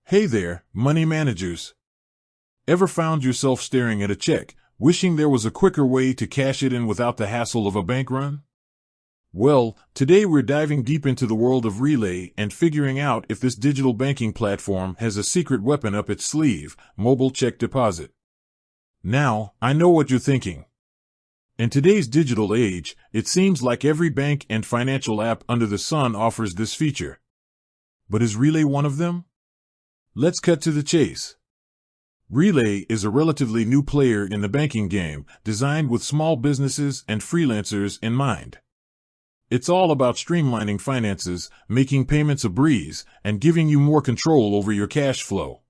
Hey there, money managers. Ever found yourself staring at a check, wishing there was a quicker way to cash it in without the hassle of a bank run? Well, today we're diving deep into the world of Relay and figuring out if this digital banking platform has a secret weapon up its sleeve: mobile check deposit. Now, I know what you're thinking. In today's digital age, it seems like every bank and financial app under the sun offers this feature. But is Relay one of them? Let's cut to the chase. Relay is a relatively new player in the banking game, designed with small businesses and freelancers in mind. It's all about streamlining finances, making payments a breeze, and giving you more control over your cash flow.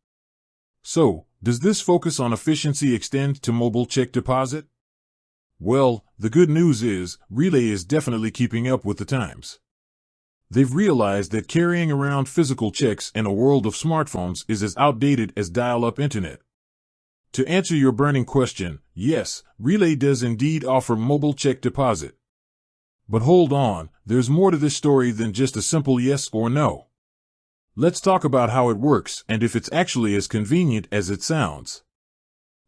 So, does this focus on efficiency extend to mobile check deposit? Well, the good news is, Relay is definitely keeping up with the times. They've realized that carrying around physical checks in a world of smartphones is as outdated as dial-up internet. To answer your burning question, yes, Relay does indeed offer mobile check deposit. But hold on, there's more to this story than just a simple yes or no. Let's talk about how it works and if it's actually as convenient as it sounds.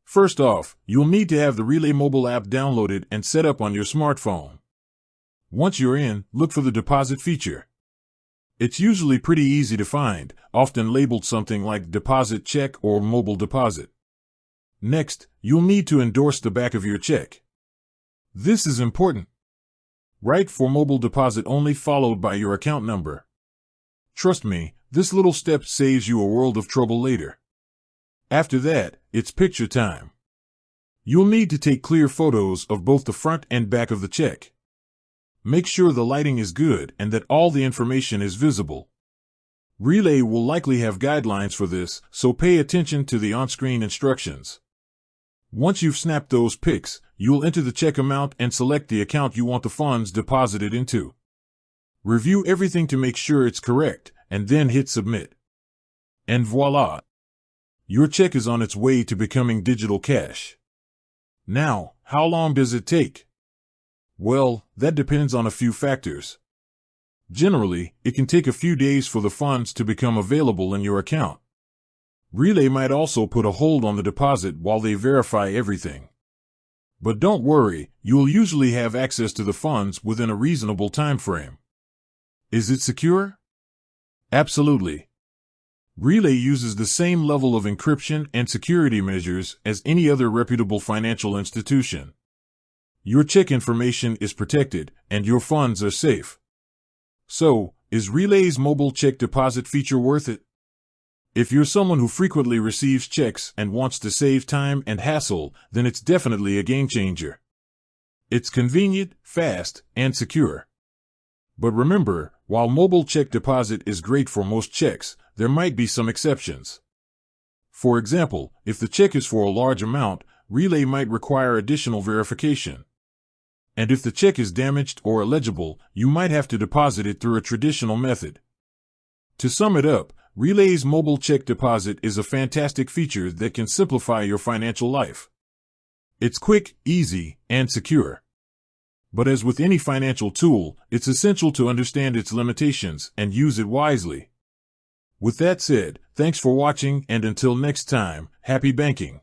First off, you'll need to have the Relay mobile app downloaded and set up on your smartphone. Once you're in, look for the deposit feature. It's usually pretty easy to find, often labeled something like deposit check or mobile deposit. Next, you'll need to endorse the back of your check. This is important. Write for mobile deposit only, followed by your account number. Trust me, this little step saves you a world of trouble later. After that, it's picture time. You'll need to take clear photos of both the front and back of the check. Make sure the lighting is good and that all the information is visible. Relay will likely have guidelines for this, so pay attention to the on-screen instructions. Once you've snapped those pics, you'll enter the check amount and select the account you want the funds deposited into. Review everything to make sure it's correct, and then hit submit. And voila! Your check is on its way to becoming digital cash. Now, how long does it take? Well, that depends on a few factors. Generally, it can take a few days for the funds to become available in your account. Relay might also put a hold on the deposit while they verify everything. But don't worry, you'll usually have access to the funds within a reasonable time frame. Is it secure? Absolutely. Relay uses the same level of encryption and security measures as any other reputable financial institution. Your check information is protected, and your funds are safe. So, is Relay's mobile check deposit feature worth it? If you're someone who frequently receives checks and wants to save time and hassle, then it's definitely a game changer. It's convenient, fast, and secure. But remember, while mobile check deposit is great for most checks, there might be some exceptions. For example, if the check is for a large amount, Relay might require additional verification. And if the check is damaged or illegible, you might have to deposit it through a traditional method. To sum it up, Relay's mobile check deposit is a fantastic feature that can simplify your financial life. It's quick, easy, and secure. But as with any financial tool, it's essential to understand its limitations and use it wisely. With that said, thanks for watching, and until next time, happy banking.